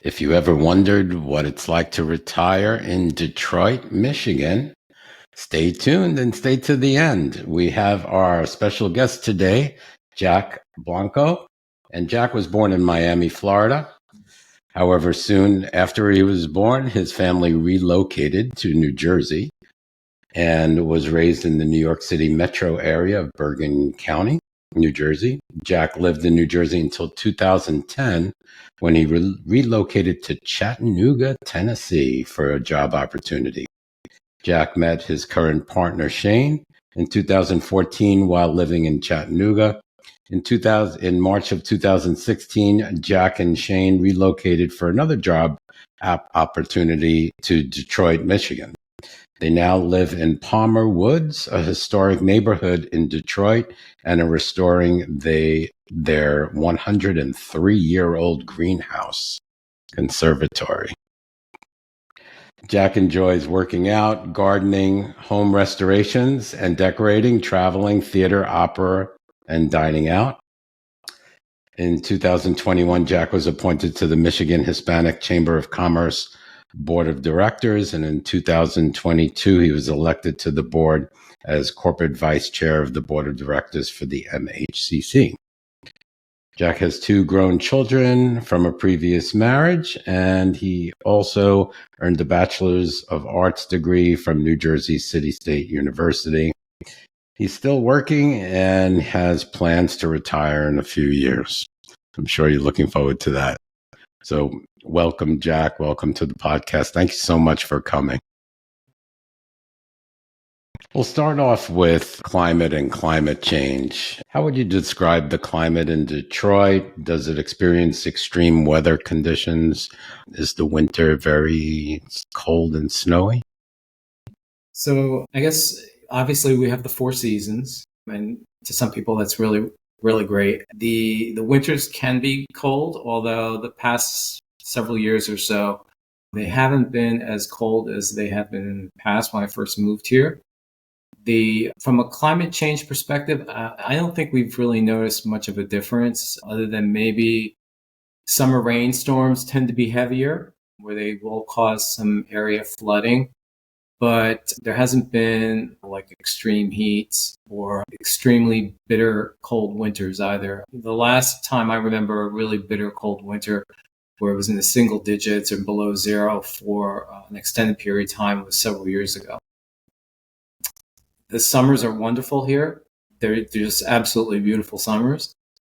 If you ever wondered what it's like to retire in Detroit, Michigan, stay tuned and stay to the end. We have our special guest today, Jac Blanco. And Jac was born in Miami, Florida. However, soon after he was born, his family relocated to New Jersey and was raised in the New York City metro area of Bergen County, New Jersey. Jac lived in New Jersey until 2010 when he relocated to Chattanooga, Tennessee for a job opportunity. Jac met his current partner, Shane, in 2014 while living in Chattanooga. In March of 2016, Jac and Shane relocated for another job opportunity to Detroit, Michigan. They now live in Palmer Woods, a historic neighborhood in Detroit, and are restoring their 103-year-old greenhouse conservatory. Jac enjoys working out, gardening, home restorations, and decorating, traveling, theater, opera, and dining out. In 2021, Jac was appointed to the Michigan Hispanic Chamber of Commerce Board of Directors, and in 2022, he was elected to the board as corporate vice chair of the board of directors for the MHCC. Jac has 2 grown children from a previous marriage, and he also earned a Bachelor's of Arts degree from New Jersey City State University. He's still working and has plans to retire in a few years. I'm sure you're looking forward to that. So welcome, Jac. Welcome to the podcast. Thank you so much for coming. We'll start off with climate and climate change. How would you describe the climate in Detroit? Does it experience extreme weather conditions? Is the winter very cold and snowy? So I guess obviously we have the 4 seasons, and to some people that's really, really great. The winters can be cold, although the past several years or so, they haven't been as cold as they have been in the past when I first moved here. From a climate change perspective, I don't think we've really noticed much of a difference other than maybe summer rainstorms tend to be heavier, where they will cause some area flooding. But there hasn't been like extreme heats or extremely bitter cold winters either. The last time I remember a really bitter cold winter where it was in the single digits or below zero for an extended period of time was several years ago. The summers are wonderful here. They're just absolutely beautiful summers.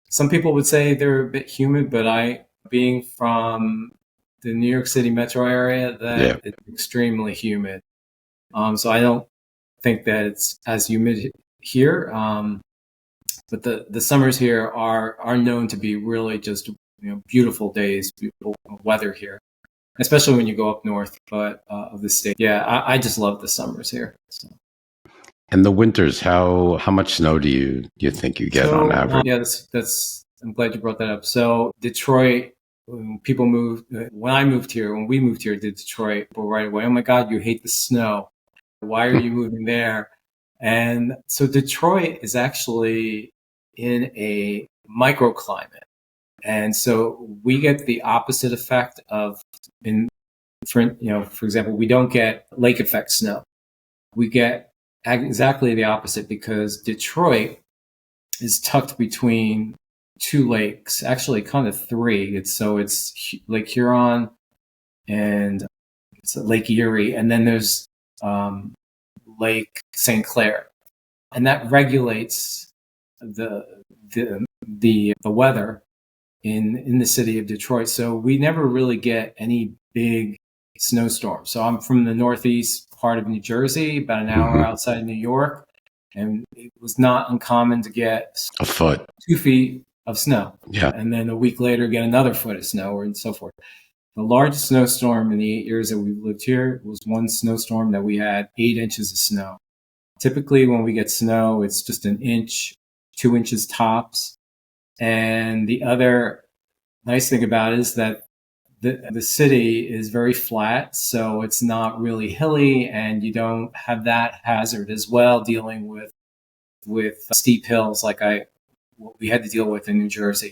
Some people would say they're a bit humid, but being from the New York City metro area, it's extremely humid. So I don't think that it's as humid here. But the summers here are known to be really just beautiful days, beautiful weather here, especially when you go up north of the state. Yeah, I just love the summers here. So. And the winters, how much snow do you think you get on average? Yeah, that's. I'm glad you brought that up. So Detroit, when we moved here to Detroit, people right away, oh my God, you hate the snow. Why are you moving there? And so Detroit is actually in a microclimate. And so we get the opposite effect for example, we don't get lake effect snow. We get exactly the opposite because Detroit is tucked between 2 lakes, actually kind of 3. It's Lake Huron and it's Lake Erie. And then there's Lake St. Clair, and that regulates the weather in the city of Detroit. So we never really get any big snowstorms. So I'm from the northeast part of New Jersey, about an hour outside of New York, and it was not uncommon to get a foot, 2 feet of snow, and then a week later get another foot of snow, and so forth. The largest snowstorm in the 8 years that we've lived here was one snowstorm that we had 8 inches of snow. Typically, when we get snow, it's just an inch, 2 inches tops. And the other nice thing about it is that the city is very flat, so it's not really hilly, and you don't have that hazard as well dealing with steep hills like what we had to deal with in New Jersey.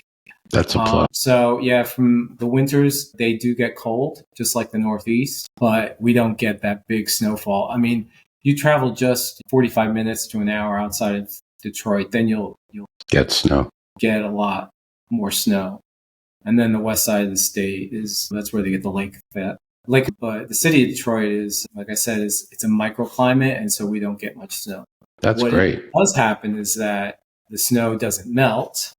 That's a plus. So yeah, from the winters, they do get cold, just like the Northeast, but we don't get that big snowfall. I mean, you travel just 45 minutes to an hour outside of Detroit, then you'll Get snow. get a lot more snow. And then the west side of the state that's where they get the lake effect. But the city of Detroit is, like I said, it's a microclimate, and so we don't get much snow. That's What great. does happen is that the snow doesn't melt,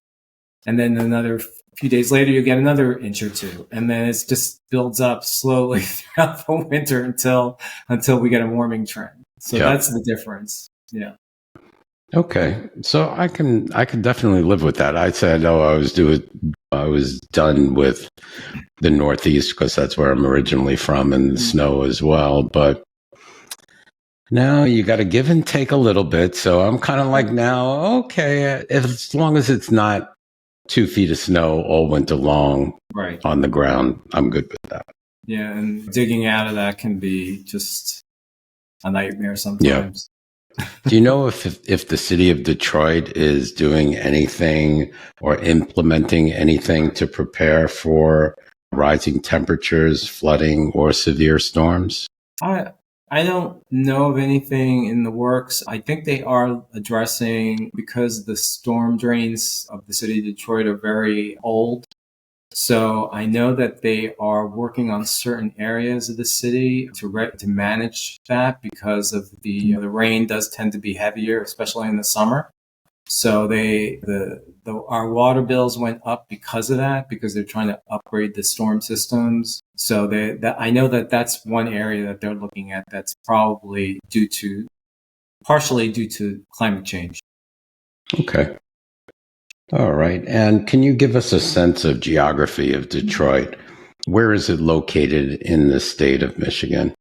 and then another few days later you get another inch or two, and then it just builds up slowly throughout the winter until we get a warming trend. So that's the difference. Yeah. Okay, so I can definitely live with that. I said, I was done with the Northeast because that's where I'm originally from, and the snow as well. But now you got to give and take a little bit. So I'm kind of like now, okay, as long as it's not 2 feet of snow all winter long on the ground, I'm good with that. Yeah, and digging out of that can be just a nightmare sometimes. Do you know if the city of Detroit is doing anything or implementing anything to prepare for rising temperatures, flooding, or severe storms? I don't know of anything in the works. I think they are addressing, because the storm drains of the city of Detroit are very old. So I know that they are working on certain areas of the city to manage that, because of the rain does tend to be heavier, especially in the summer. So our water bills went up because of that, because they're trying to upgrade the storm systems. So I know that that's one area that they're looking at that's probably partially due to climate change. Okay. All right. And can you give us a sense of geography of Detroit? Where is it located in the state of Michigan?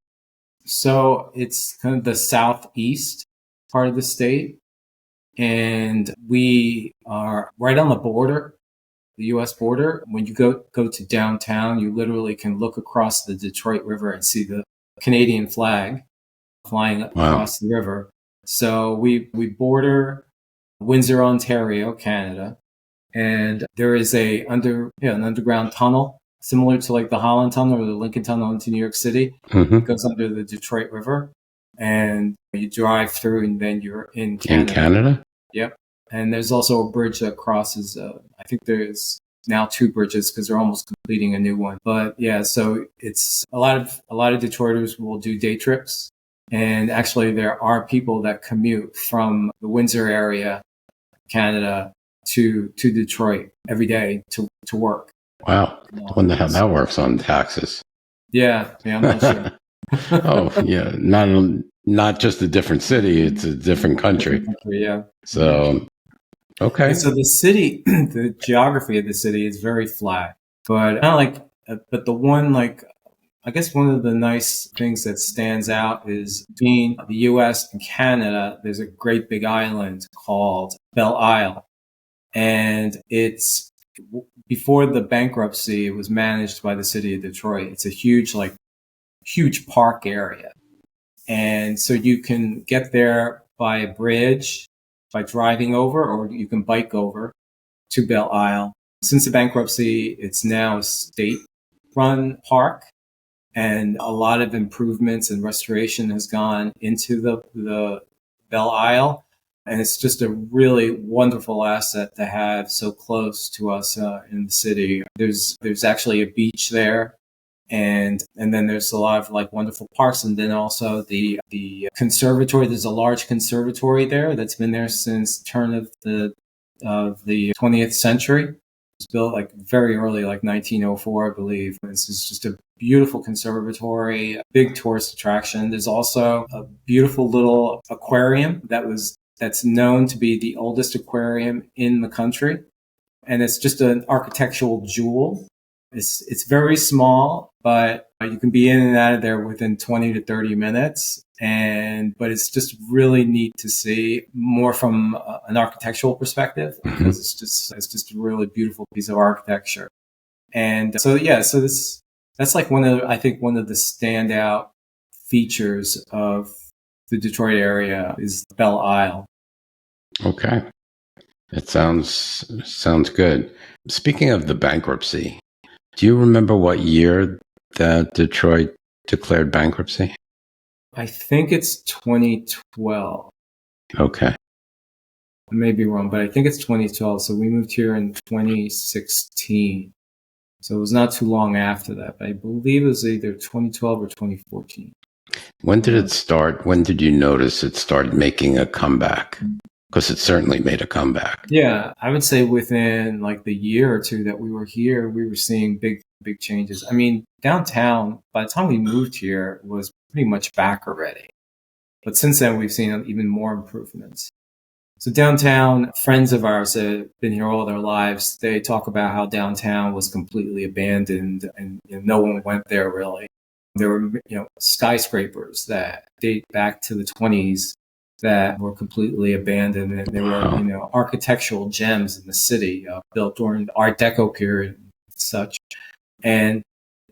So it's kind of the southeast part of the state. And we are right on the border, the U.S. border. When you go to downtown, you literally can look across the Detroit River and see the Canadian flag flying across the river. So we border Windsor, Ontario, Canada, and there is an underground tunnel similar to like the Holland Tunnel or the Lincoln Tunnel into New York City. It goes under the Detroit River, and you drive through, and then you're in Canada. In Canada? Yep. And there's also a bridge that crosses. I think there's now 2 bridges because they're almost completing a new one. But yeah, so it's a lot of Detroiters will do day trips, and actually there are people that commute from the Windsor area, Canada, to Detroit every day to work. Wow. I wonder how that works on taxes. Yeah, I'm not sure. Oh, yeah. Not just a different city, it's a different country. Yeah. So, okay. And so the city, the geography of the city is very flat, but but the one, I guess one of the nice things that stands out is between the US and Canada, there's a great big island called Belle Isle. And it's before the bankruptcy, it was managed by the city of Detroit. It's a huge park area. And so you can get there by a bridge, by driving over, or you can bike over to Belle Isle. Since the bankruptcy, it's now a state-run park, and a lot of improvements and restoration has gone into the Belle Isle. And it's just a really wonderful asset to have so close to us in the city. There's actually a beach there, and then there's a lot of wonderful parks, and then also the conservatory. There's a large conservatory there that's been there since turn of the 20th century. It was built very early, 1904, I believe. This is just a beautiful conservatory, a big tourist attraction. There's also a beautiful little aquarium that's known to be the oldest aquarium in the country. And it's just an architectural jewel. It's very small, but you can be in and out of there within 20 to 30 minutes. But it's just really neat to see more from an architectural perspective, because it's just a really beautiful piece of architecture. And so that's one of the standout features of the Detroit area is Belle Isle. Okay. It sounds good. Speaking of the bankruptcy, do you remember what year that Detroit declared bankruptcy? I think it's 2012. Okay. I may be wrong, but I think it's 2012. So we moved here in 2016. So it was not too long after that. But I believe it was either 2012 or 2014. When did it start? When did you notice it started making a comeback? Because it certainly made a comeback. Yeah, I would say within like the year or two that we were here, we were seeing big changes. I mean, downtown, by the time we moved here, was pretty much back already. But since then, we've seen even more improvements. So downtown, friends of ours that have been here all their lives, they talk about how downtown was completely abandoned and no one went there really. There were, skyscrapers that date back to the 20s that were completely abandoned, and there were, architectural gems in the city built during the Art Deco period and such. And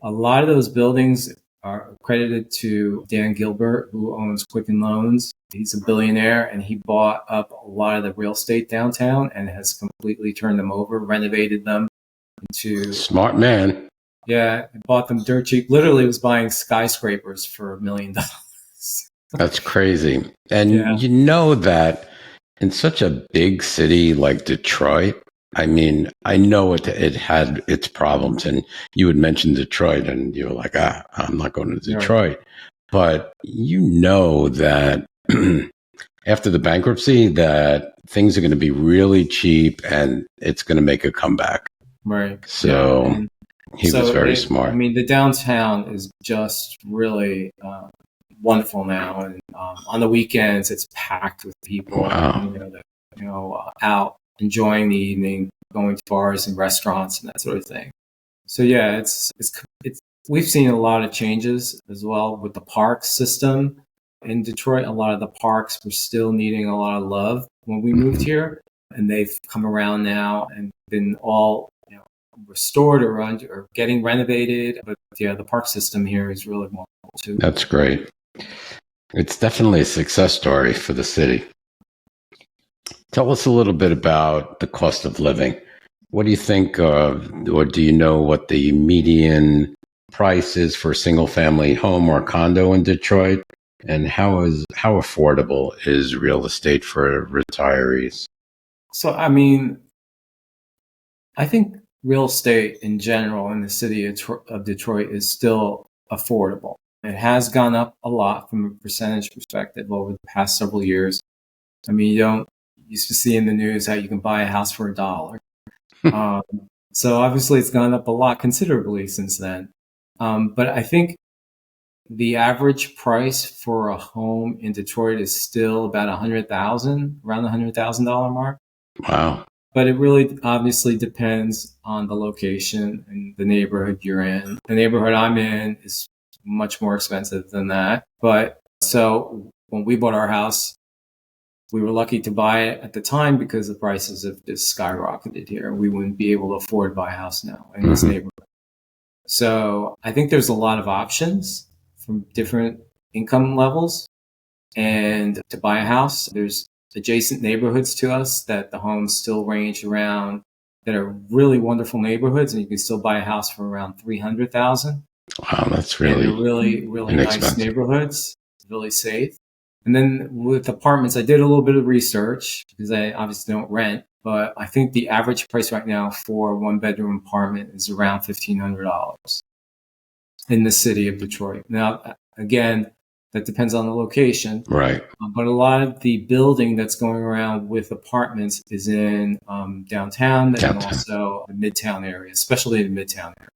a lot of those buildings are credited to Dan Gilbert, who owns Quicken Loans. He's a billionaire, and he bought up a lot of the real estate downtown and has completely turned them over, renovated them into Smart man. yeah, bought them dirt cheap. Literally was buying skyscrapers for $1 million. That's crazy. And Yeah. you know that in such a big city like Detroit, I mean, I know it had its problems, and you had mentioned Detroit, and you were like, I'm not going to Detroit. Right. But you know that after the bankruptcy, that things are going to be really cheap, and it's going to make a comeback. Right. So yeah. he was very smart. I mean, the downtown is just really wonderful now, and on the weekends it's packed with people. Wow. Out enjoying the evening, going to bars and restaurants and that sort of thing. So yeah, it's we've seen a lot of changes as well with the park system in Detroit. A lot of the parks were still needing a lot of love when we moved here, and they've come around now and been all restored or getting renovated. But yeah, the park system here is really wonderful too. That's great. It's definitely a success story for the city. Tell us a little bit about the cost of living. What do you think, or do you know what the median price is for a single family home or condo in Detroit? And how affordable is real estate for retirees? So, I mean, I think real estate in general in the city of Detroit is still affordable. It has gone up a lot from a percentage perspective over the past several years. I mean, you don't used to see in the news how you can buy a house for $1. So obviously it's gone up a lot considerably since then. But I think the average price for a home in Detroit is still about $100,000, around the $100,000 mark. Wow. But it really obviously depends on the location and the neighborhood you're in. The neighborhood I'm in is much more expensive than that. But so when we bought our house, we were lucky to buy it at the time because the prices have just skyrocketed here. We wouldn't be able to afford to buy a house now in this neighborhood. So I think there's a lot of options from different income levels. And to buy a house, there's adjacent neighborhoods to us that the homes still range around that are really wonderful neighborhoods, and you can still buy a house for around $300,000. Wow, that's really nice neighborhoods, really safe. And then with apartments, I did a little bit of research because I obviously don't rent, but I think the average price right now for a one-bedroom apartment is around $1,500 in the city of Detroit. Now, again, that depends on the location. Right. But a lot of the building that's going around with apartments is in downtown and also the Midtown area, especially the Midtown area.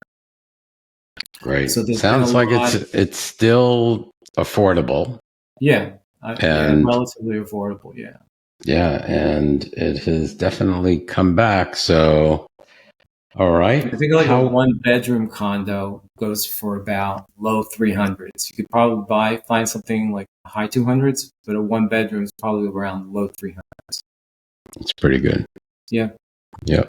Great. So sounds like it's still affordable. Yeah. Relatively affordable. Yeah. Yeah. And it has definitely come back. So, all right. I think like a one-bedroom condo goes for about low 300s. You could probably find something like high 200s, but a one-bedroom is probably around low 300s. It's pretty good. Yeah. Yeah.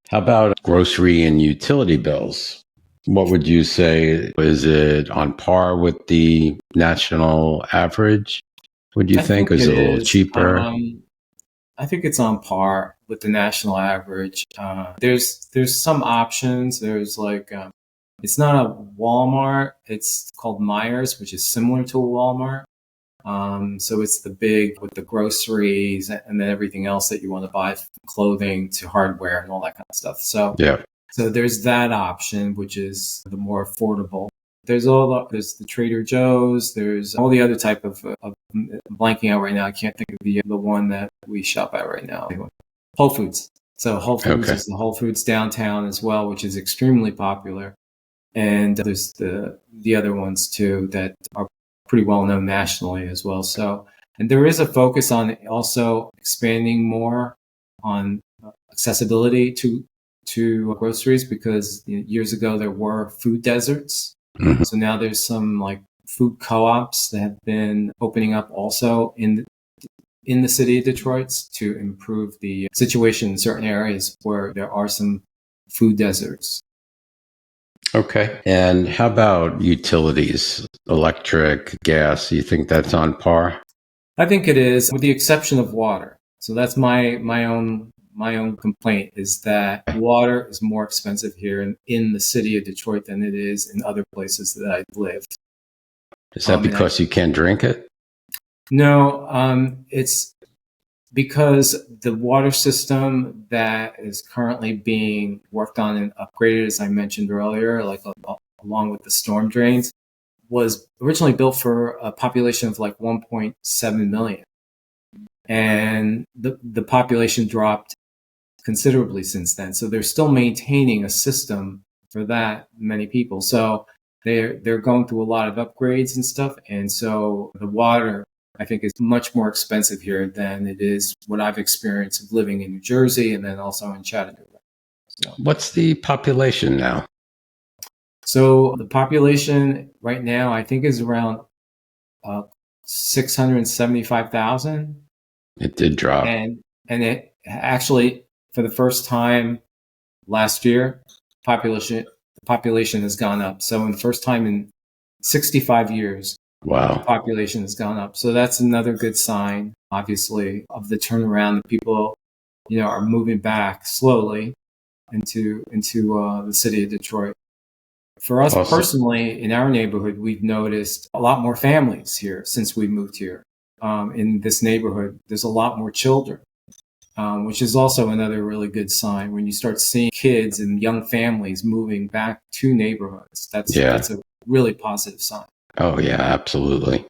How about grocery and utility bills? What would you say? Is it on par with the national average? Would you think? Is it a little cheaper? I think it's on par with the national average. There's some options. There's like it's not a Walmart. It's called Myers, which is similar to a Walmart. So it's the big with the groceries and then everything else that you want to buy, from clothing to hardware and all that kind of stuff. Yeah. So there's that option, which is the more affordable. There's the Trader Joe's. There's all the other type of I'm blanking out right now. I can't think of the one that we shop at right now. Whole Foods. So Whole Foods Okay. is the Whole Foods downtown as well, which is extremely popular. And there's the other ones too that are pretty well known nationally as well. So, and there is a focus on also expanding more on accessibility to groceries, because years ago there were food deserts. Mhm. So now there's some like food co-ops that have been opening up also in the city of Detroit to improve the situation in certain areas where there are some food deserts. Okay. And how about utilities, electric, gas? You think that's on par? I think it is, with the exception of water. So that's my own complaint, is that water is more expensive here in the city of Detroit than it is in other places that I've lived. Is that And I because you can't drink it? no, it's because the water system that is currently being worked on and upgraded, as I mentioned earlier, like along with the storm drains, was originally built for a population of like 1.7 million. And the population dropped considerably since then. So they're still maintaining a system for that many people. So they're going through a lot of upgrades and stuff. And so the water, I think, is much more expensive here than it is what I've experienced of living in New Jersey and then also in Chattanooga. What's the population now? So the population right now, I think, is around 675,000. It did drop. And it actually, for the first time last year, the population has gone up. So in the first time in 65 years, the Wow. population has gone up. So that's another good sign, obviously, of the turnaround. The people, are moving back slowly into the city of Detroit. For us Awesome. personally, in our neighborhood, we've noticed a lot more families here since we moved here. In this neighborhood, there's a lot more children, which is also another really good sign. When you start seeing kids and young families moving back to neighborhoods, that's Yeah. a really positive sign. Oh, yeah, absolutely.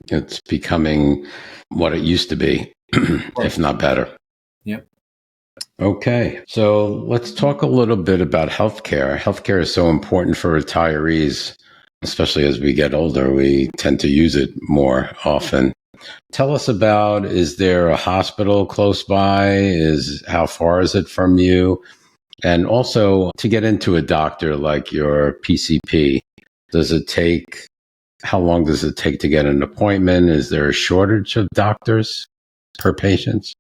It's becoming what it used to be, if not better. Yep. Okay, so let's talk a little bit about healthcare. Healthcare is so important for retirees, especially as we get older. We tend to use it more often. Tell us about, is there a hospital close by? How far is it from you? And also, to get into a doctor like your PCP, how long does it take to get an appointment? Is there a shortage of doctors per patient?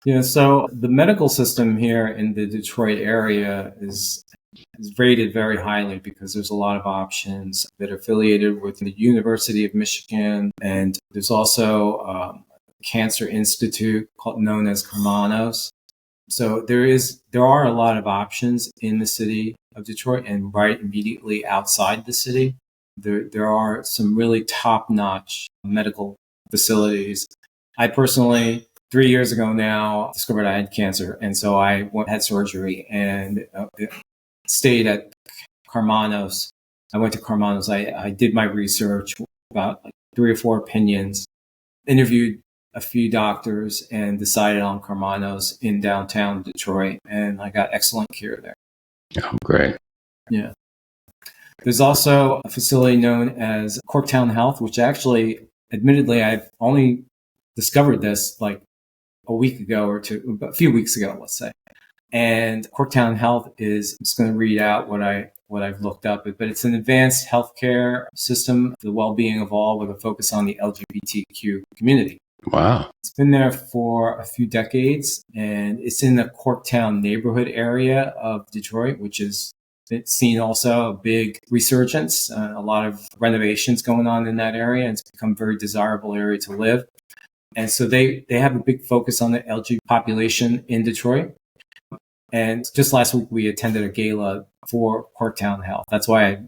Yeah, so the medical system here in the Detroit area is rated very highly because there's a lot of options that are affiliated with the University of Michigan, and there's also a cancer institute known as Karmanos. So there are a lot of options in the city of Detroit and right immediately outside the city. There are some really top-notch medical facilities. I personally, 3 years ago now, discovered I had cancer, and so had surgery and stayed at Karmanos. I went to Karmanos. I did my research about like 3 or 4 opinions, interviewed a few doctors, and decided on Karmanos in downtown Detroit, and I got excellent care there. Oh, great. Yeah. There's also a facility known as Corktown Health, which actually, admittedly, I've only discovered this like a week ago or two, a few weeks ago, let's say. And Corktown Health is, I'm just going to read out what I've looked up, but it's an advanced healthcare system for the well-being of all with a focus on the LGBTQ community. Wow. It's been there for a few decades, and it's in the Corktown neighborhood area of Detroit, which is it's seen also a big resurgence, a lot of renovations going on in that area. And it's become a very desirable area to live. And so they have a big focus on the LGBT population in Detroit. And just last week, we attended a gala for Corktown Health. That's why I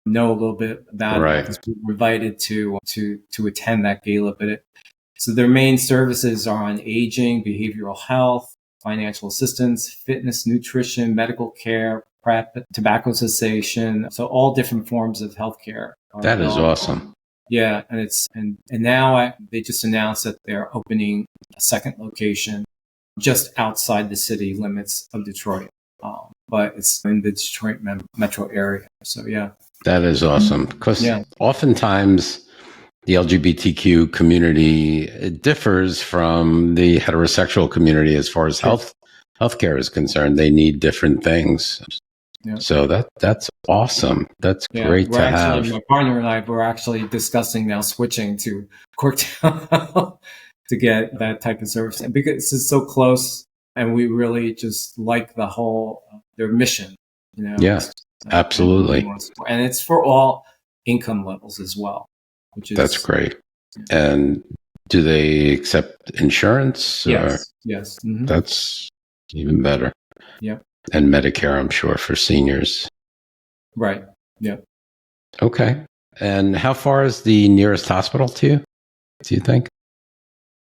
know a little bit about it, because we were invited to attend that gala. So their main services are on aging, behavioral health, financial assistance, fitness, nutrition, medical care, PrEP, tobacco cessation. So all different forms of healthcare. That is awesome. Yeah, and now they just announced that they're opening a second location just outside the city limits of Detroit, but it's in the Detroit metro area. So yeah, that is awesome, because oftentimes the LGBTQ community, it differs from the heterosexual community as far as healthcare is concerned. They need different things. Yeah. So that's awesome. That's great to have. My partner and I were actually discussing now switching to Corktown to get that type of service, and because it's so close, and we really just like the whole their mission. Yes, absolutely, and it's for all income levels as well, which is that's great. And do they accept insurance? Yes, yes, mm-hmm. That's even better. Yep. And Medicare, I'm sure, for seniors. Right. Yep. Okay. And how far is the nearest hospital to you, do you think?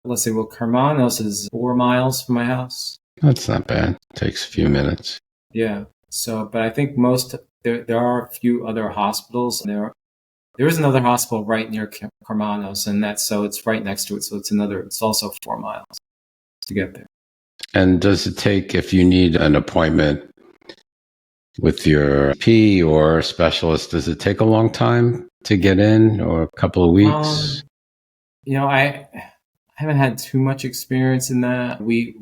Let's see. Well, Hermanos is 4 miles from my house. That's not bad. Takes a few minutes. Yeah. So, but I think there are a few other hospitals. There is another hospital right near Hermanos, and it's right next to it. So it's also 4 miles to get there. And does it take, if you need an appointment with your P or specialist, does it take a long time to get in, or a couple of weeks? I haven't had too much experience in that. We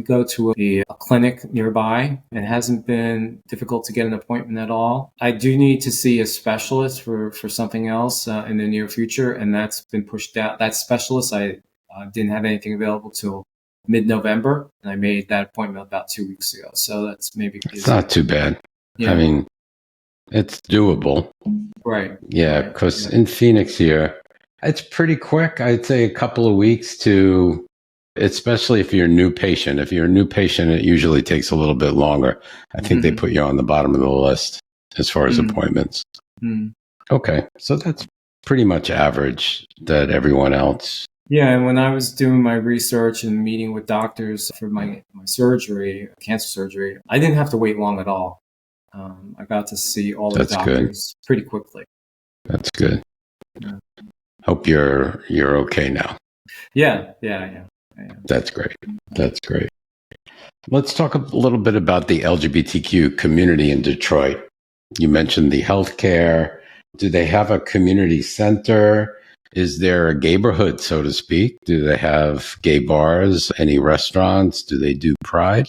go to a clinic nearby. It hasn't been difficult to get an appointment at all. I do need to see a specialist for something else in the near future, and that's been pushed out. That specialist, I didn't have anything available till mid-November, and I made that appointment about 2 weeks ago. So that's maybe it's not too bad. Yeah. I mean, it's doable. Right. Yeah, because in Phoenix here, it's pretty quick. I'd say a couple of weeks to, especially if you're a new patient. If you're a new patient, it usually takes a little bit longer. I think they put you on the bottom of the list as far as appointments. Okay, so that's pretty much average that everyone else. Yeah, and when I was doing my research and meeting with doctors for my surgery, cancer surgery, I didn't have to wait long at all. I got to see all the doctors pretty quickly. That's good. Yeah. Hope you're okay now. Yeah. That's great. That's great. Let's talk a little bit about the LGBTQ community in Detroit. You mentioned the healthcare. Do they have a community center? Is there a gayborhood, so to speak? Do they have gay bars? Any restaurants? Do they do Pride?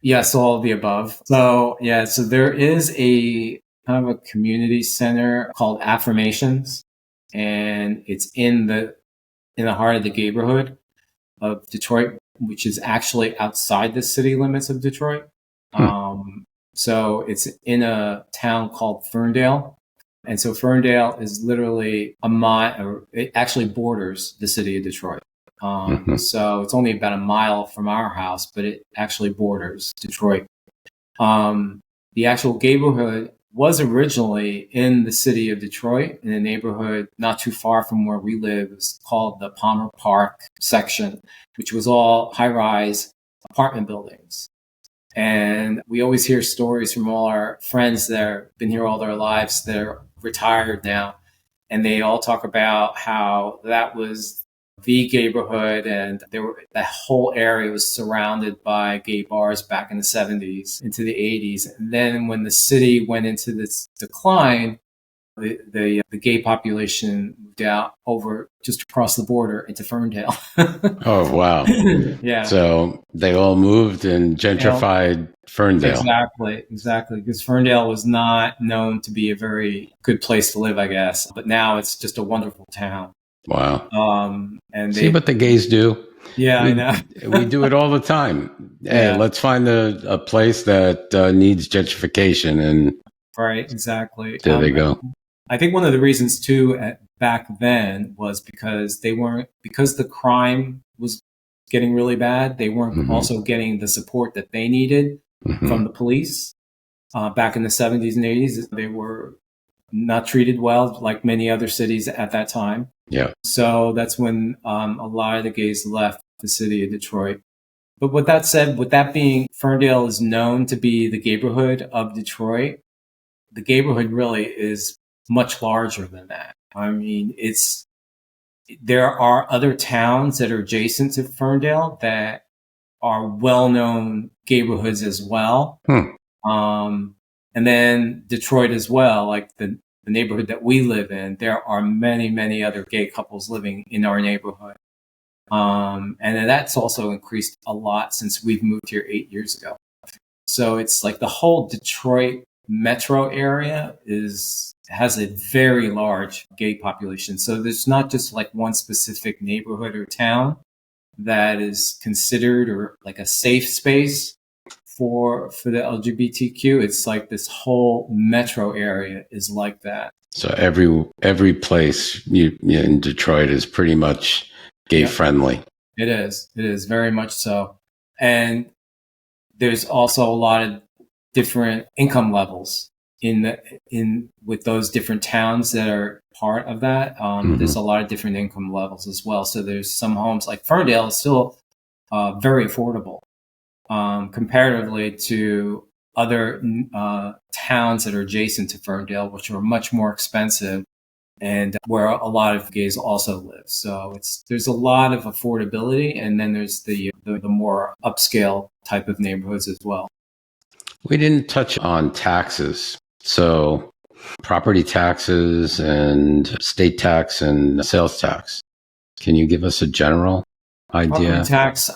Yes, all of the above. So there is a kind of a community center called Affirmations, and it's in the heart of the gayborhood of Detroit, which is actually outside the city limits of Detroit. So it's in a town called Ferndale. And so Ferndale is literally a mile, or it actually borders the city of Detroit. So it's only about a mile from our house, but it actually borders Detroit. The actual gayborhood was originally in the city of Detroit, in a neighborhood not too far from where we live. It's called the Palmer Park section, which was all high-rise apartment buildings. And we always hear stories from all our friends that have been here all their lives. They're retired now, and they all talk about how that was the gayborhood, and that whole area was surrounded by gay bars back in the 70s into the 80s. And then when the city went into this decline, the gay population moved out over just across the border into Ferndale. Oh, wow. Yeah. So they all moved and gentrified Ferndale. Exactly. Because Ferndale was not known to be a very good place to live, I guess. But now it's just a wonderful town. Wow. And see what the gays do. Yeah, I know. We do it all the time. Hey, let's find a place that needs gentrification. And right, exactly. There they go. I think one of the reasons too back then was because because the crime was getting really bad. They weren't also getting the support that they needed from the police. Back in the 70s and 80s, they were not treated well, like many other cities at that time. Yeah. So that's when a lot of the gays left the city of Detroit. But with that said, with that being, Ferndale is known to be the neighborhood of Detroit. The neighborhood really is much larger than that. I mean, there are other towns that are adjacent to Ferndale that are well-known neighborhoods as well. And then Detroit as well, like the neighborhood that we live in, there are many, many other gay couples living in our neighborhood. And that's also increased a lot since we've moved here 8 years ago. So it's like the whole Detroit metro area has a very large gay population. So there's not just like one specific neighborhood or town that is considered or like a safe space for the LGBTQ. It's like this whole metro area is like that. So every place in Detroit is pretty much gay friendly. It is very much so. And there's also a lot of different income levels with those different towns that are part of that. There's a lot of different income levels as well. So there's some homes like Ferndale is still very affordable comparatively to other towns that are adjacent to Ferndale, which are much more expensive and where a lot of gays also live. So there's a lot of affordability, and then there's the more upscale type of neighborhoods as well. We didn't touch on taxes. So property taxes and state tax and sales tax. Can you give us a general idea? Property tax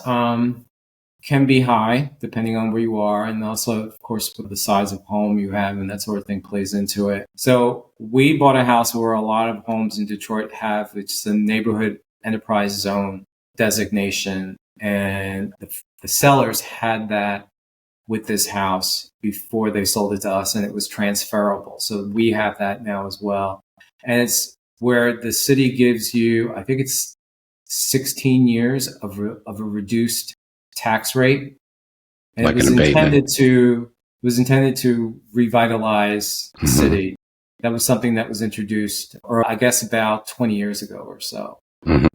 can be high depending on where you are, and also, of course, with the size of home you have and that sort of thing plays into it. So we bought a house where a lot of homes in Detroit have, it's the neighborhood enterprise zone designation, and the sellers had that with this house before they sold it to us, and it was transferable. So we have that now as well. And it's where the city gives you, I think it's 16 years of a reduced tax rate. And like it was an abatement. intended to revitalize the city. That was something that was introduced, or I guess about 20 years ago or so.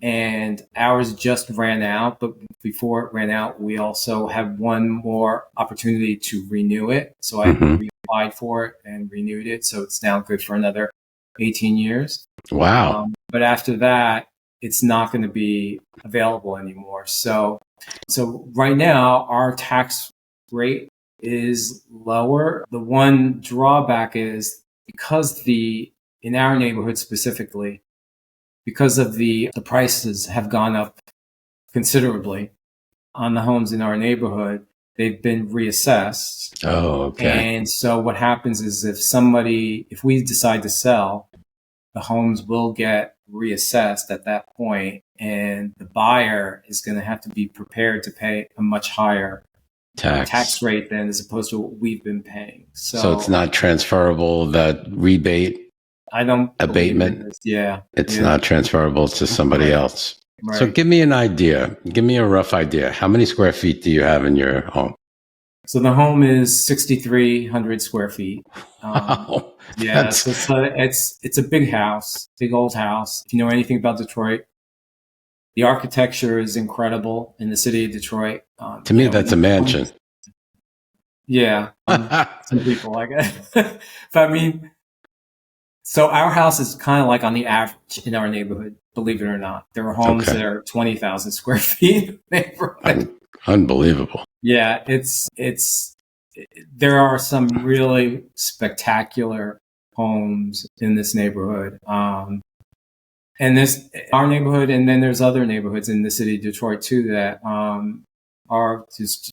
And ours just ran out, but before it ran out, we also have one more opportunity to renew it. So I reapplied for it and renewed it. So it's now good for another 18 years. Wow. But after that, it's not going to be available anymore. So right now, our tax rate is lower. The one drawback is because in our neighborhood specifically, because of the prices have gone up considerably on the homes in our neighborhood, they've been reassessed. Oh, okay. And so what happens is if we decide to sell, the homes will get reassessed at that point, and the buyer is going to have to be prepared to pay a much higher tax rate than as opposed to what we've been paying. So it's not transferable, that rebate? I don't abatement. It's not transferable to somebody else. Right. So give me an idea. Give me a rough idea. How many square feet do you have in your home? So the home is 6,300 square feet. Wow. So it's a big house, big old house. If you know anything about Detroit, the architecture is incredible in the city of Detroit. To me, that's a mansion. Some people like it. But I mean, so our house is kind of like on the average in our neighborhood, believe it or not. There are homes that are 20,000 square feet. Unbelievable. Yeah, there are some really spectacular homes in this neighborhood. And our neighborhood, and then there's other neighborhoods in the city of Detroit too that are just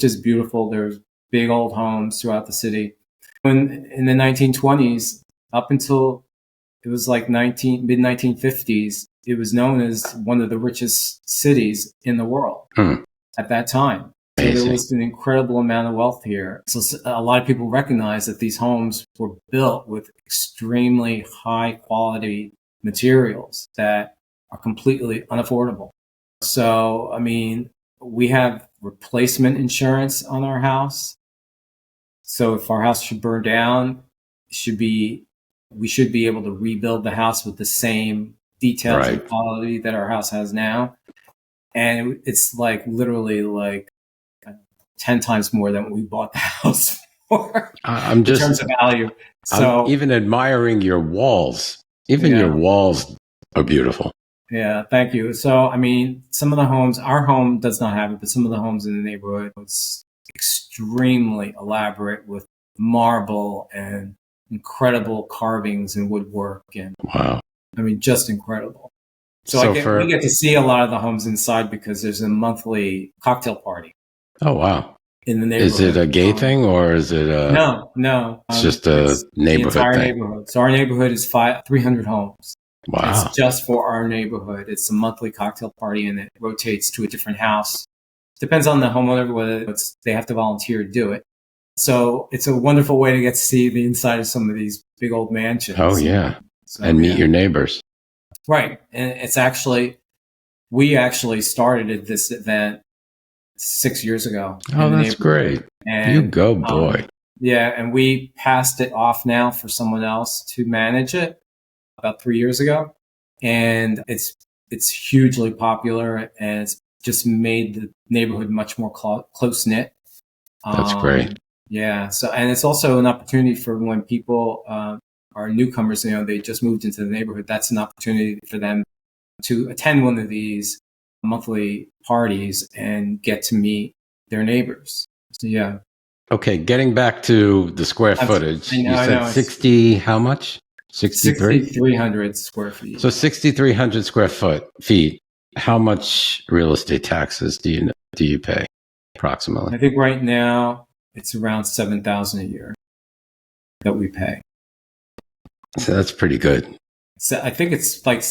as beautiful. There's big old homes throughout the city. In the 1920s, up until it was like mid-1950s, it was known as one of the richest cities in the world at that time. So there Amazing. was an incredible amount of wealth here. So a lot of people recognize that these homes were built with extremely high quality materials that are completely unaffordable. So, I mean, we have replacement insurance on our house. So if our house should burn down, we should be able to rebuild the house with the same details and Right. quality that our house has now. And it's like literally like 10 times more than what we bought the house for I'm in terms just, of value. I'm So, even admiring your walls. Even your yeah, walls are beautiful. yeah, thank you. So, I mean, some of the homes, our home does not have it, but some of the homes in the neighborhood, it's extremely elaborate with marble and incredible carvings and woodwork. And Wow. I mean, just incredible. So So we for, get to see a lot of the homes inside because there's a monthly cocktail party oh, wow. in the Is it neighborhood. a gay thing or is it No. it's just a It's the neighborhood entire thing? neighborhood. So our neighborhood is 300 homes. And it's Wow. just for our neighborhood. It's a monthly cocktail party and it rotates to a different house. Depends on the homeowner whether they have to volunteer to do it. So it's a wonderful way to get to see the inside of some of these big old Oh, mansions. yeah. So And meet yeah, your neighbors. right. And we actually started this event 6 years ago Oh, in the that's neighborhood. great. You And go, boy. yeah, and we passed it off now for someone else to manage it about 3 years ago, and it's hugely popular, and it's just made the neighborhood much more close knit. That's great. Yeah, so and it's also an opportunity for when people are newcomers, they just moved into the neighborhood. That's an opportunity for them to attend one of these monthly parties and get to meet their neighbors. So yeah, Okay, getting back to the square footage, you I said know it's 60, how much? 63? 6,300 square feet. So 6,300 square feet. How much real estate taxes do you pay approximately? I think right now it's around 7,000 a year that we pay. So that's pretty good. So I think it's like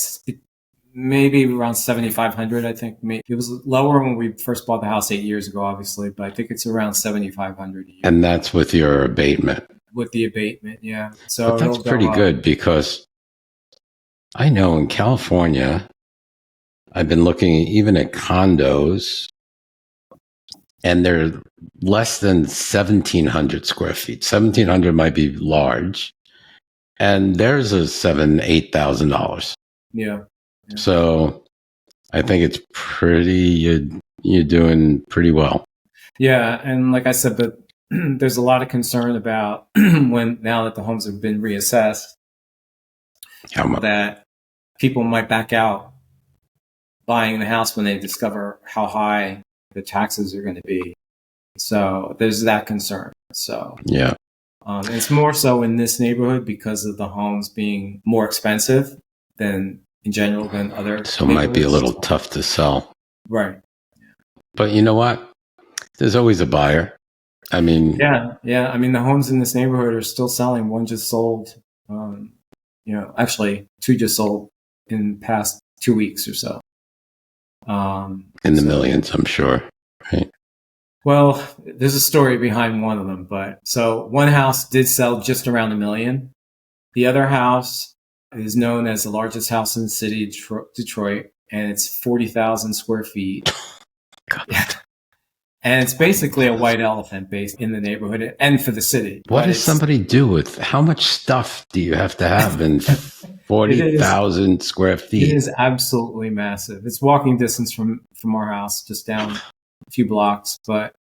maybe around 7,500. I think it was lower when we first bought the house 8 years ago, obviously, but I think it's around 7,500 a year And that's with your abatement. with the abatement. Yeah, But so that's it'll go pretty up. good because I know in California, I've been looking even at condos and they're less than 1,700 square feet. 1,700 might be large. And there's a $8,000. Yeah. So I think it's you're doing pretty well. Yeah, and like I said, but there's a lot of concern about now that the homes have been reassessed, How much? that people might back out buying the house when they discover how high the taxes are going to be. So there's that concern. So Yeah. it's more so in this neighborhood because of the homes being more expensive than in general than other So it might be a little neighborhoods. tough to sell. Right. But you know what? There's always a buyer. I mean, Yeah. I mean, the homes in this neighborhood are still selling. One just sold. Actually, two just sold in the past 2 weeks or so. in the millions, I'm sure. Right. Well, there's a story behind one of them, but so one house did sell just around $1 million. The other house is known as the largest house in the city of Detroit, and it's 40,000 square feet. And it's basically a white elephant based in the neighborhood and for the city. What does somebody do with how much stuff do you have to have in 40,000 square It feet? is absolutely massive. It's walking distance from our house, just down a few blocks. But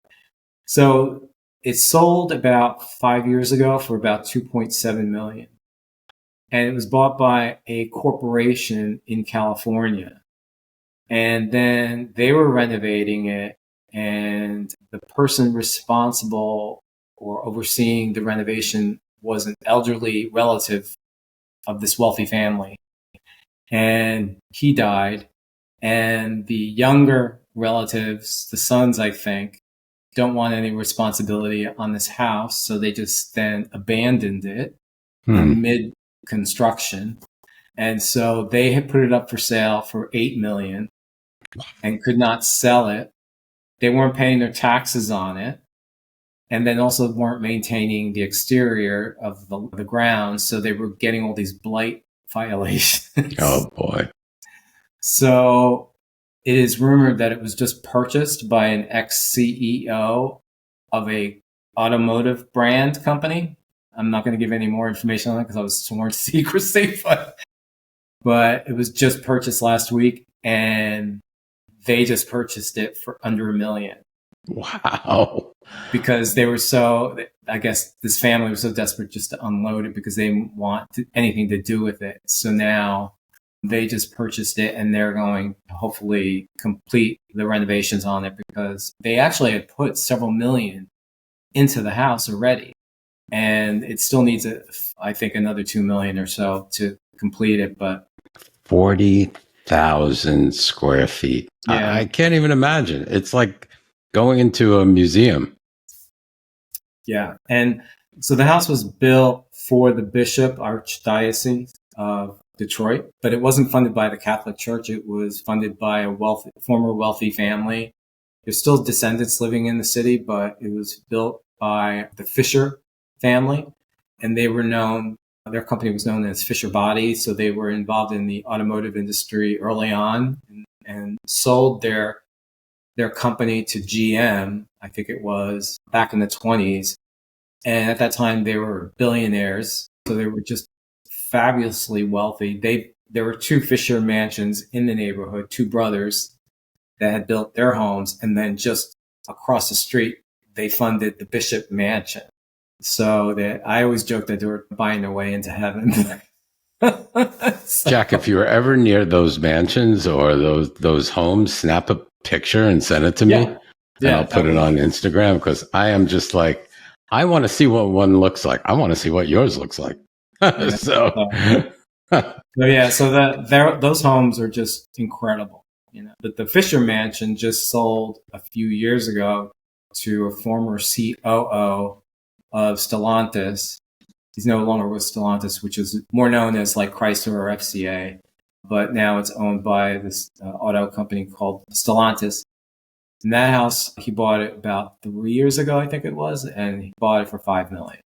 so it sold about 5 years ago for about 2.7 million. And it was bought by a corporation in California. And then they were renovating it, and the person responsible or overseeing the renovation was an elderly relative of this wealthy family. And he died. And the younger relatives, the sons, I think, don't want any responsibility on this house. So they just then abandoned it mid construction. And so they had put it up for sale for 8 million and could not sell it. they weren't paying their taxes on it, and then also weren't maintaining the exterior of the ground. So they were getting all these blight violations. Oh boy. So it is rumored that it was just purchased by an ex-CEO of a automotive brand company. I'm not going to give any more information on it because I was sworn to secrecy, but it was just purchased last week, and they just purchased it for under $1 million. Wow. Because they were so, I guess this family was so desperate just to unload it because they didn't want anything to do with it. So now they just purchased it, and they're going to hopefully complete the renovations on it, because they actually had put several million into the house already. And it still needs, I think, another 2 million or so to complete it. But 40,000 square feet. Yeah. I can't even imagine. It's like going into a museum. Yeah. And so the house was built for the Bishop Archdiocese of Detroit, but it wasn't funded by the Catholic Church. It was funded by a former wealthy family. There's still descendants living in the city, but it was built by the Fisher family, and they were known, their company was known as Fisher Body. So they were involved in the automotive industry early on, and sold their company to GM, I think it was, back in the 20s. And at that time, they were billionaires. So they were just fabulously wealthy. There were 2 Fisher mansions in the neighborhood, 2 brothers that had built their homes. And then just across the street, they funded the Bishop Mansion. So I always joke that they were buying their way into heaven. Jack, if you were ever near those mansions or those homes, snap a picture and send it to me. And I'll put it on Instagram, because I am just like, I want to see what one looks like. I want to see what yours looks like. So those homes are just incredible. But the Fisher Mansion just sold a few years ago to a former COO of Stellantis. He's no longer with Stellantis, which is more known as like Chrysler or FCA, but now it's owned by this auto company called Stellantis. And that house, he bought it about 3 years ago, I think it was, and he bought it for $5 million.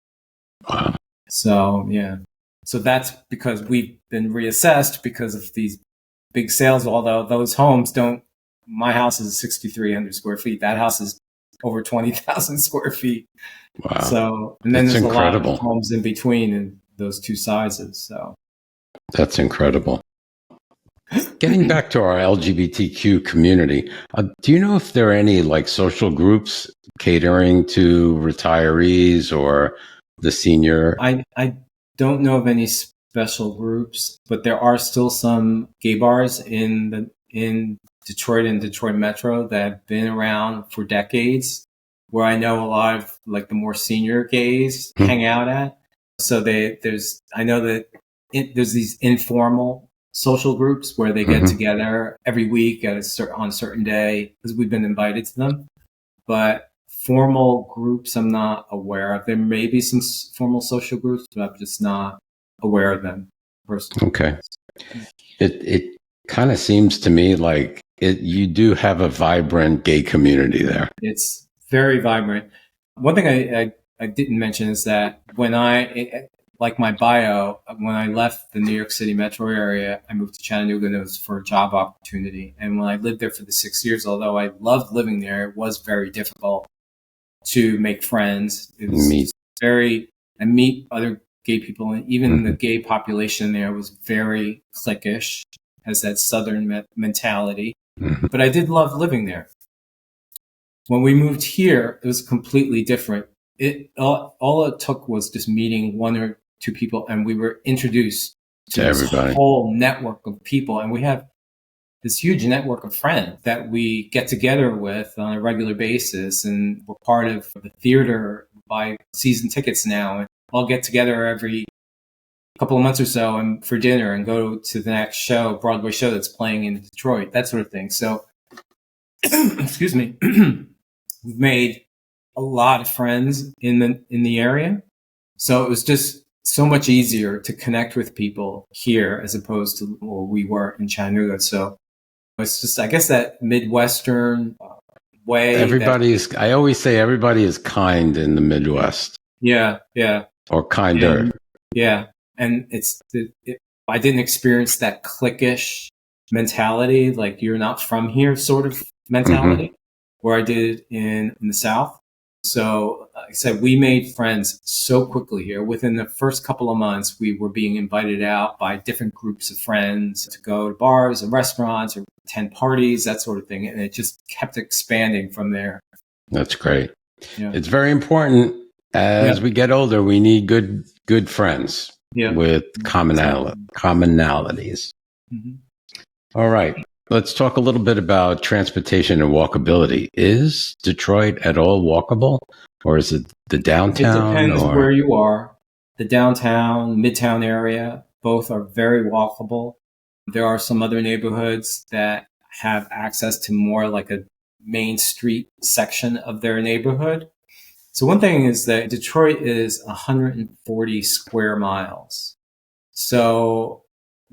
Wow. So, yeah. So that's because we've been reassessed because of these big sales, although those homes my house is 6,300 square feet. That house is over 20,000 square feet. Wow. So, and then That's there's incredible. a lot of homes in between in those 2 sizes. So that's incredible. Getting back to our LGBTQ community, do you know if there are any like social groups catering to retirees or the senior? I don't know of any special groups, but there are still some gay bars in Detroit and Detroit Metro that have been around for decades, where I know a lot of like the more senior gays hang out at. So I know that there's these informal social groups where they get together every week on a certain day, because we've been invited to them. But formal groups, I'm not aware of. There may be some formal social groups, but I'm just not aware of them personally. Okay. It kind of seems to me like you do have a vibrant gay community there. It's very vibrant. One thing I didn't mention is that like my bio, when I left the New York City metro area, I moved to Chattanooga, and it was for a job opportunity. And when I lived there for the 6 years, although I loved living there, it was very difficult to make friends. It was I meet other gay people, and even the gay population there was very cliquish, has that Southern mentality. But I did love living there. When we moved here, it was completely different. All it took was just meeting 1 or 2 people, and we were introduced to this whole network of people. And we have this huge network of friends that we get together with on a regular basis. And we're part of the theater, buy season tickets now, and all get together every couple of months or so and for dinner and go to the next Broadway show that's playing in Detroit, that sort of thing. So, excuse me, we've made a lot of friends in the area. So it was just so much easier to connect with people here as opposed to where we were in Chattanooga. So it's just, I guess, that Midwestern way that, I always say everybody is kind in the Midwest, yeah, or kinder. and yeah, and I didn't experience that cliquish mentality, like you're not from here sort of Hmm. mentality, where I did in the South. So, like I said, we made friends so quickly here. Within the first couple of months, we were being invited out by different groups of friends to go to bars and restaurants or attend parties, that sort of thing. And it just kept expanding from there. That's great. Yeah. It's very important as Yeah. we get older. We need good friends Yeah. with commonalities. Mm-hmm. All right. Let's talk a little bit about transportation and walkability. Is Detroit at all walkable, or is it the It downtown? depends Or where you are. The downtown, midtown area, both are very walkable. There are some other neighborhoods that have access to more like a main street section of their neighborhood. So one thing is that Detroit is 140 square miles. So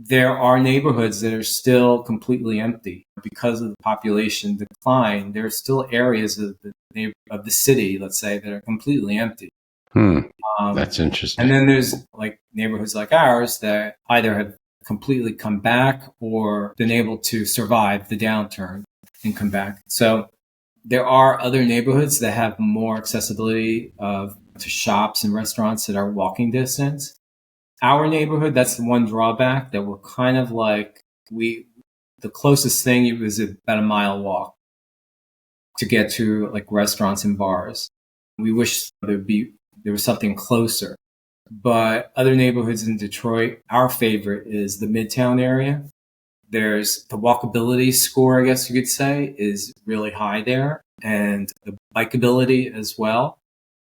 there are neighborhoods that are still completely empty because of the population decline. There are still areas of the city, let's say, that are completely empty. That's And interesting. then there's like neighborhoods like ours that either have completely come back or been able to survive the downturn and come back. So there are other neighborhoods that have more accessibility to shops and restaurants that are walking distance. Our neighborhood, that's the one drawback, that we're kind of like, the closest thing was about a mile walk to get to like restaurants and bars. We wish there was something closer. But other neighborhoods in Detroit, our favorite is the Midtown area. There's the walkability score, I guess you could say, is really high there, and the bikeability as well.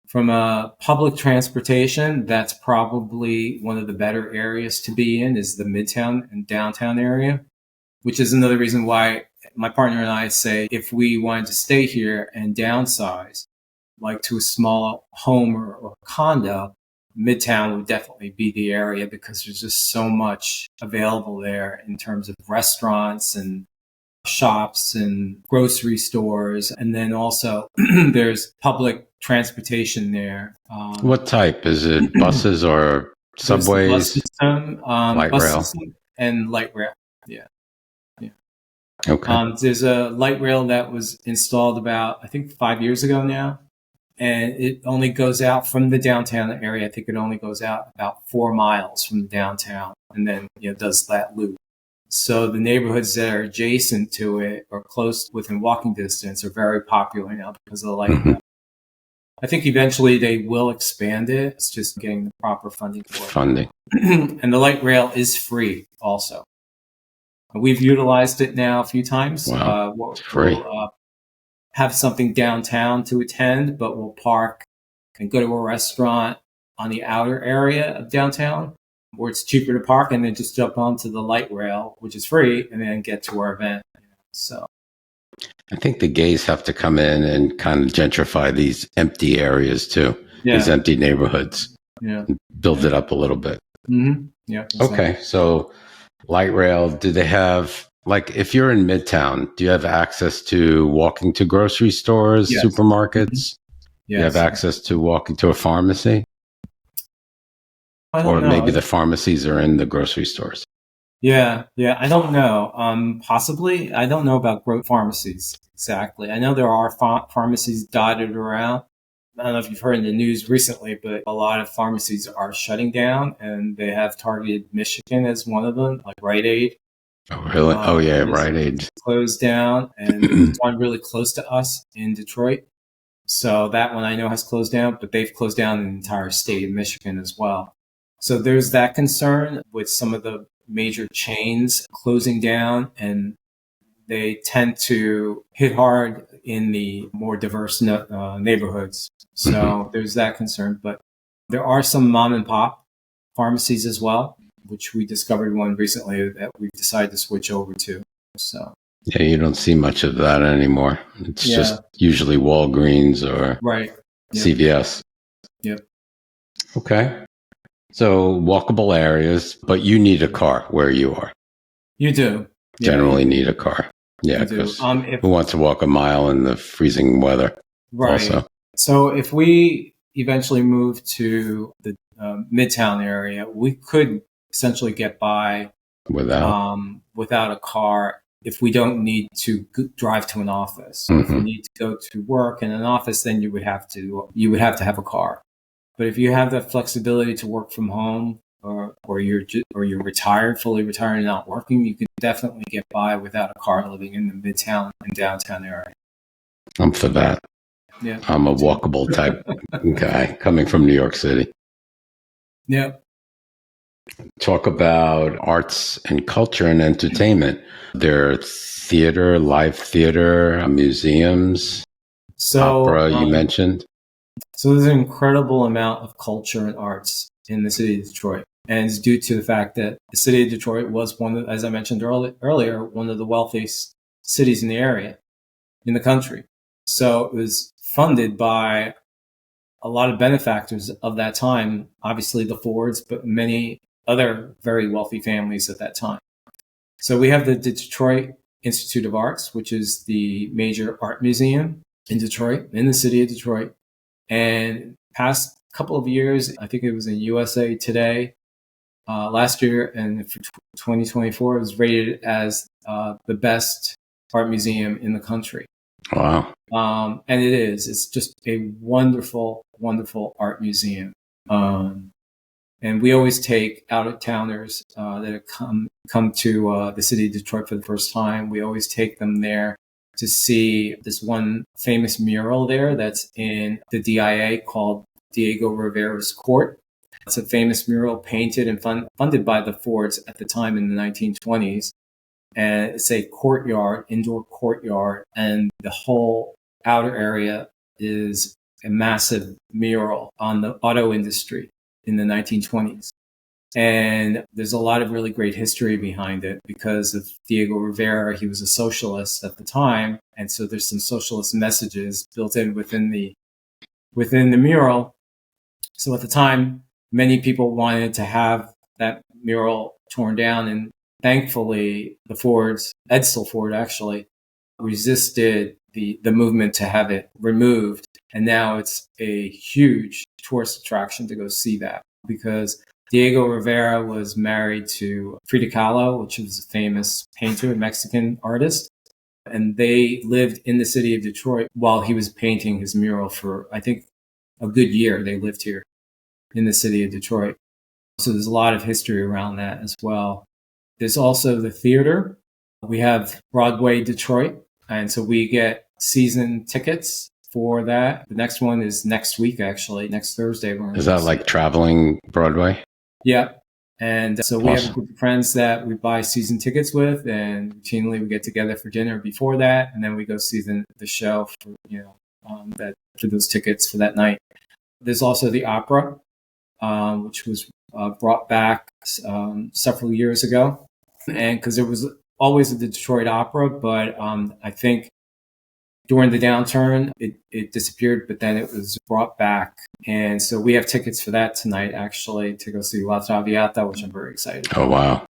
From a public transportation, that's probably one of the better areas to be in, is the Midtown and downtown area, which is another reason why my partner and I say if we wanted to stay here and downsize, like to a small home or condo, Midtown would definitely be the area, because there's just so much available there in terms of restaurants and shops and grocery stores. And then also there's public transportation there. What type? Is it buses or There's the bus subways, system, light bus rail? system and light rail. Yeah. Yeah. Okay. There's a light rail that was installed about, I think, 5 years ago now. And it only goes out from the downtown area. I think it only goes out about 4 miles from the downtown, and then does that loop. So the neighborhoods that are adjacent to it or close within walking distance are very popular now because of the light rail. I think eventually they will expand it. It's just getting the proper funding for it. And the light rail is free also. We've utilized it now a few times. Wow. It's free. We'll have something downtown to attend, but we'll park and go to a restaurant on the outer area of downtown where it's cheaper to park, and then just jump onto the light rail, which is free, and then get to our event. So I think the gays have to come in and kind of gentrify these empty areas too, these empty neighborhoods. Yeah. Build it up a little bit. Mm-hmm. Yeah. Exactly. Okay. So light rail, do they have, like, if you're in Midtown, do you have access to walking to grocery stores, Yes. supermarkets? Mm-hmm. Yes. You have access to walking to a pharmacy? I don't know. Maybe the pharmacies are in the grocery stores. Yeah. I don't know. Possibly. I don't know about pharmacies exactly. I know there are pharmacies dotted around. I don't know if you've heard in the news recently, but a lot of pharmacies are shutting down, and they have targeted Michigan as one of them, like Rite Aid. Oh, really? Oh, yeah, Rite Aid closed down, and there's one really close to us in Detroit. So that one I know has closed down, but they've closed down the entire state of Michigan as well. So there's that concern with some of the major chains closing down, and they tend to hit hard in the more diverse neighborhoods. So there's that concern. But there are some mom and pop pharmacies as well, which we discovered one recently that we've decided to switch over to. So yeah, you don't see much of that anymore. It's just usually Walgreens or CVS. Yep. Okay. So walkable areas, but you need a car where you are. You do. Generally need a car. Yeah, because who wants to walk a mile in the freezing weather? Right. Also. So if we eventually move to the Midtown area, we could essentially get by without a car if we don't need to drive to an office. So if you need to go to work in an office, then you would have to have a car. But if you have the flexibility to work from home, or you're retired, fully retired and not working, you can definitely get by without a car living in the Midtown and downtown area. I'm for that. Yeah. I'm a walkable type guy coming from New York City. Yeah. Talk about arts and culture and entertainment. There are theater, live theater, museums, opera you mentioned. So there's an incredible amount of culture and arts in the city of Detroit. And it's due to the fact that the city of Detroit was as I mentioned earlier, one of the wealthiest cities in the area, in the country. So it was funded by a lot of benefactors of that time, obviously the Fords, but many other very wealthy families at that time. So we have the Detroit Institute of Arts, which is the major art museum in Detroit, in the city of Detroit. And past couple of years, I think it was in USA Today last year, and for 2024, it was rated as the best art museum in the country. Wow. And it is. It's just a wonderful, wonderful art museum. And we always take out-of-towners that have come to the city of Detroit for the first time. We always take them there to see this one famous mural there that's in the DIA called Diego Rivera's Court. It's a famous mural painted and funded by the Fords at the time in the 1920s. And it's a courtyard, indoor courtyard, and the whole outer area is a massive mural on the auto industry in the 1920s. And there's a lot of really great history behind it because of Diego Rivera. He was a socialist at the time. And so there's some socialist messages built in within the mural. So at the time, many people wanted to have that mural torn down. And thankfully, the Fords, Edsel Ford actually, resisted the movement to have it removed. And now it's a huge tourist attraction to go see that because Diego Rivera was married to Frida Kahlo, which was a famous painter, a Mexican artist. And they lived in the city of Detroit while he was painting his mural for, I think, a good year. They lived here in the city of Detroit. So there's a lot of history around that as well. There's also the theater. We have Broadway Detroit. And so we get season tickets for that. The next one is next week, actually, next Thursday. Is that like traveling Broadway? Yeah. And so we have a group of friends that we buy season tickets with, and routinely we get together for dinner before that. And then we go see the show for, for those tickets for that night. There's also the opera, which was brought back several years ago. And because there was always the Detroit Opera, but I think during the downturn, it disappeared, but then it was brought back. And so we have tickets for that tonight, actually, to go see La Traviata, which I'm very excited about. Oh, wow.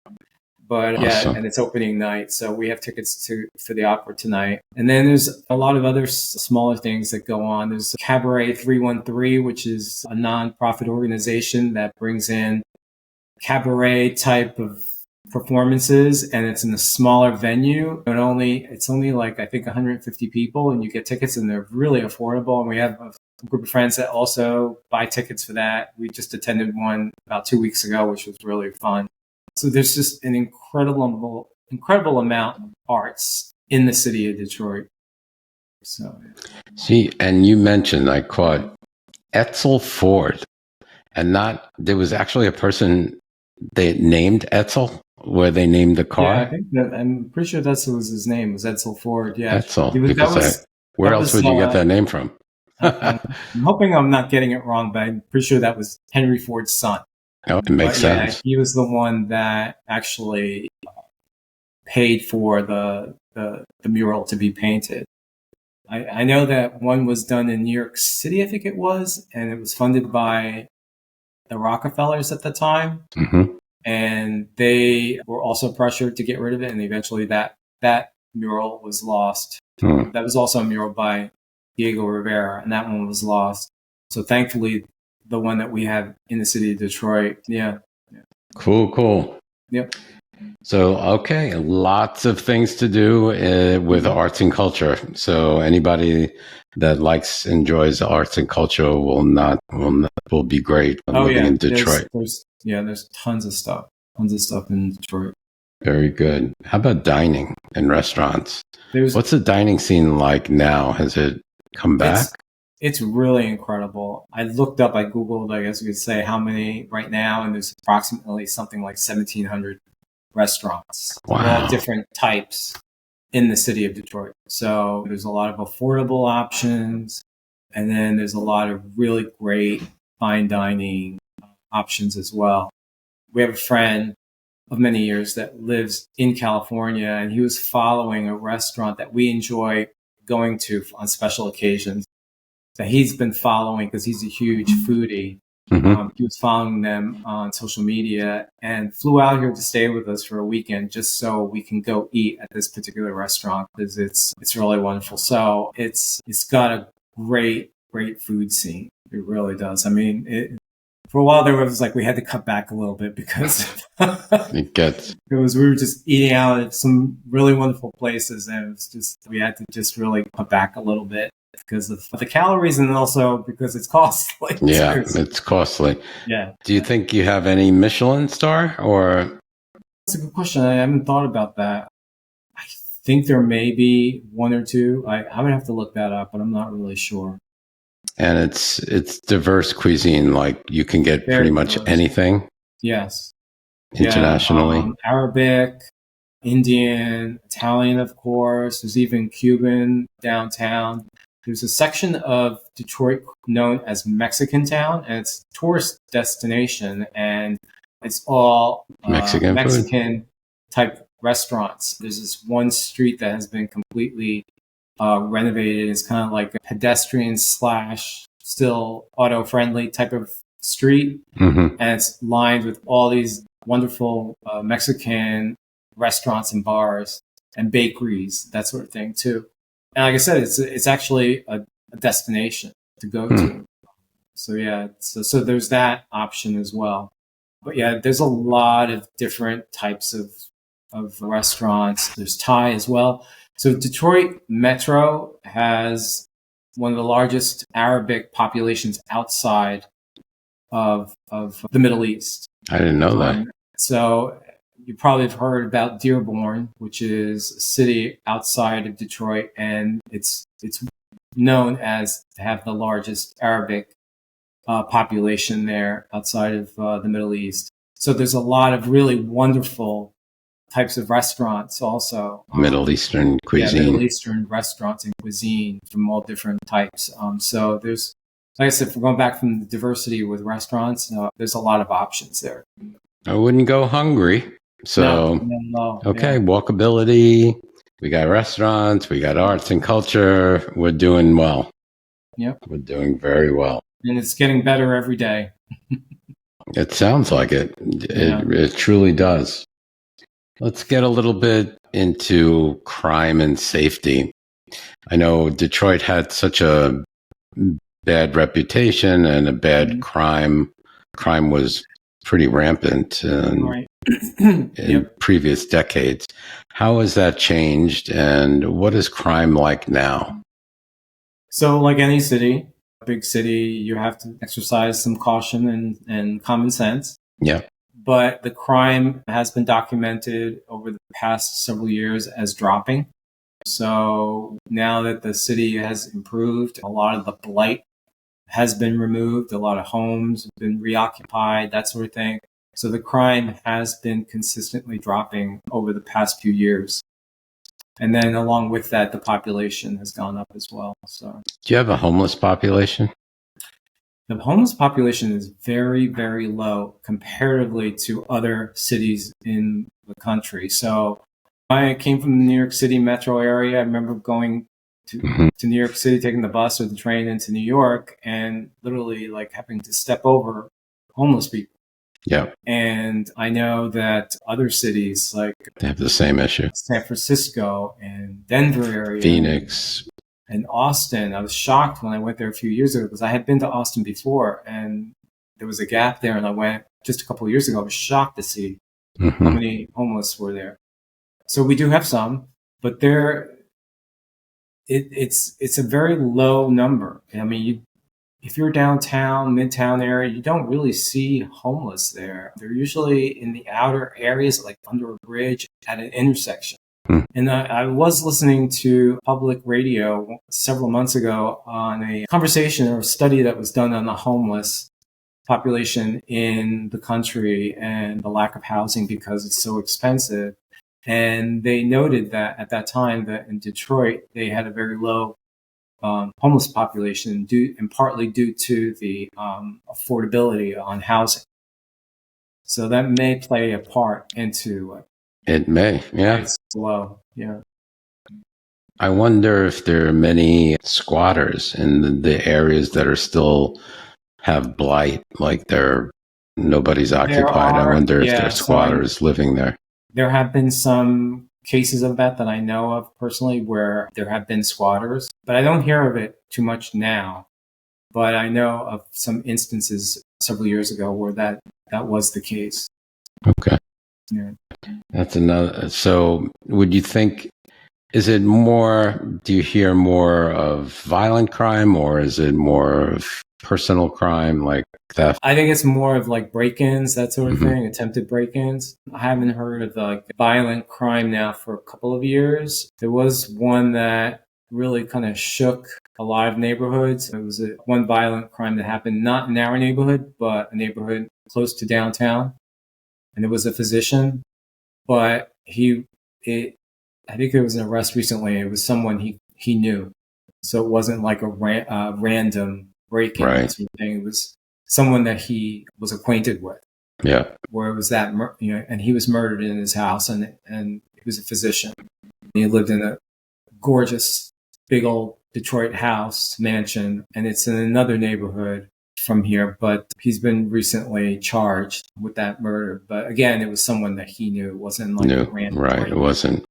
But awesome. Yeah, and it's opening night. So we have tickets for the opera tonight. And then there's a lot of other smaller things that go on. There's Cabaret 313, which is a nonprofit organization that brings in cabaret type of performances, and it's in a smaller venue. It's only like, I think, 150 people, and you get tickets, and they're really affordable. And we have a group of friends that also buy tickets for that. We just attended one about 2 weeks ago, which was really fun. So there's just an incredible amount of arts in the city of Detroit. So, see, and you mentioned, I caught Edsel Ford, and there was actually a person they named Edsel, where they named the car. Yeah, I think I'm pretty sure that was his name, was Edsel Ford. Yeah, Edsel. Where else would you get that name from? I'm hoping I'm not getting it wrong, but I'm pretty sure that was Henry Ford's son. Oh, it makes sense. Yeah, he was the one that actually paid for the mural to be painted. I know that one was done in New York City, I think it was, and it was funded by the Rockefellers at the time. Mm-hmm. And they were also pressured to get rid of it, and eventually that mural was lost. Hmm. That was also a mural by Diego Rivera, and that one was lost. So thankfully, the one that we have in the city of Detroit, yeah. Cool. Yep. So, okay, lots of things to do with arts and culture. So, anybody that enjoys arts and culture will be great living in Detroit. There's tons of stuff in Detroit. Very good. How about dining and restaurants? There's What's the dining scene like now? Has it come back? It's really incredible. I Googled, I guess you could say, how many right now, and there's approximately something like 1,700 restaurants, Wow. all different types in the city of Detroit. So there's a lot of affordable options, and then there's a lot of really great fine dining options as well. We have a friend of many years that lives in California, and he was following a restaurant that we enjoy going to on special occasions that he's been following because he's a huge foodie. Mm-hmm. He was following them on social media and flew out here to stay with us for a weekend just so we can go eat at this particular restaurant because it's really wonderful. So it's got a great food scene. It really does. I mean, for a while there was like we had to cut back a little bit because we were just eating out at some really wonderful places, and it was just we had to just really cut back a little bit because of the calories and also because it's costly. Yeah, it's costly. Yeah. Do you think you have any Michelin star or? That's a good question. I haven't thought about that. I think there may be one or two. I would have to look that up, but I'm not really sure. And it's diverse cuisine. Like you can get Very pretty much diverse. anything. Yes. Internationally. Yeah, Arabic, Indian, Italian, of course. There's even Cuban downtown. There's a section of Detroit known as Mexican Town, and it's a tourist destination, and it's all Mexican type restaurants. There's this one street that has been completely renovated. It's kind of like a pedestrian / still auto friendly type of street, mm-hmm. and it's lined with all these wonderful Mexican restaurants and bars and bakeries, that sort of thing too. And like I said, it's actually a destination to go to. So yeah, so there's that option as well. But yeah, there's a lot of different types of restaurants. There's Thai as well. So Detroit Metro has one of the largest Arabic populations outside of the Middle East. I didn't know that. So you probably have heard about Dearborn, which is a city outside of Detroit, and it's known as to have the largest Arabic population there outside of the Middle East. So there's a lot of really wonderful types of restaurants also. Middle Eastern cuisine. Yeah, Middle Eastern restaurants and cuisine from all different types. So there's, like I said, if we're going back from the diversity with restaurants, there's a lot of options there. I wouldn't go hungry. So, no, okay, walkability. We got restaurants, we got arts and culture. We're doing well. Yep. We're doing very well. And it's getting better every day. It sounds like it. It truly does. Let's get a little bit into crime and safety. I know Detroit had such a bad reputation and a bad crime. Crime was pretty rampant in previous decades. How has that changed, and what is crime like now? So, like any city, a big city, you have to exercise some caution and common sense. Yeah. But the crime has been documented over the past several years as dropping. So now that the city has improved, a lot of the blight has been removed, a lot of homes have been reoccupied, that sort of thing. So the crime has been consistently dropping over the past few years. And then along with that, the population has gone up as well. So, do you have a homeless population? The homeless population is very, very low comparatively to other cities in the country. So I came from the New York City metro area. I remember going to New York City, taking the bus or the train into New York, and literally like having to step over homeless people. Yeah. And I know that other cities like They have the same issue. San Francisco and Denver area, Phoenix, and Austin. I was shocked when I went there a few years ago because I had been to Austin before and there was a gap there. And I went just a couple of years ago. I was shocked to see how many homeless were there. So we do have some, but it's a very low number. I mean, if you're downtown, midtown area, you don't really see homeless there. They're usually in the outer areas, like under a bridge at an intersection. And I was listening to public radio several months ago on a conversation or a study that was done on the homeless population in the country and the lack of housing because it's so expensive. And they noted that at that time that in Detroit, they had a very low homeless population and partly due to the affordability on housing. So that may play a part into it may, yeah. It's low, yeah. I wonder if there are many squatters in the areas that are still have blight, like nobody's occupied. I wonder if there are squatters living there. There have been some cases of that I know of personally where there have been squatters, but I don't hear of it too much now. But I know of some instances several years ago where that was the case. Okay. Yeah. That's another. So would you think, do you hear more of violent crime or is it more of personal crime like theft? I think it's more of like break-ins, that sort of thing, attempted break-ins. I haven't heard of like violent crime now for a couple of years. There was one that really kind of shook a lot of neighborhoods. It was one violent crime that happened not in our neighborhood, but a neighborhood close to downtown. And it was a physician, but I think there was an arrest recently. It was someone he knew. So it wasn't like a random break-in sort of thing. It was someone that he was acquainted with. Yeah. Where it was that, and he was murdered in his house and he was a physician. He lived in a gorgeous, big old Detroit house, mansion, and it's in another neighborhood from here, but he's been recently charged with that murder. But again, it was someone that he knew. It wasn't like a random break-in. It wasn't,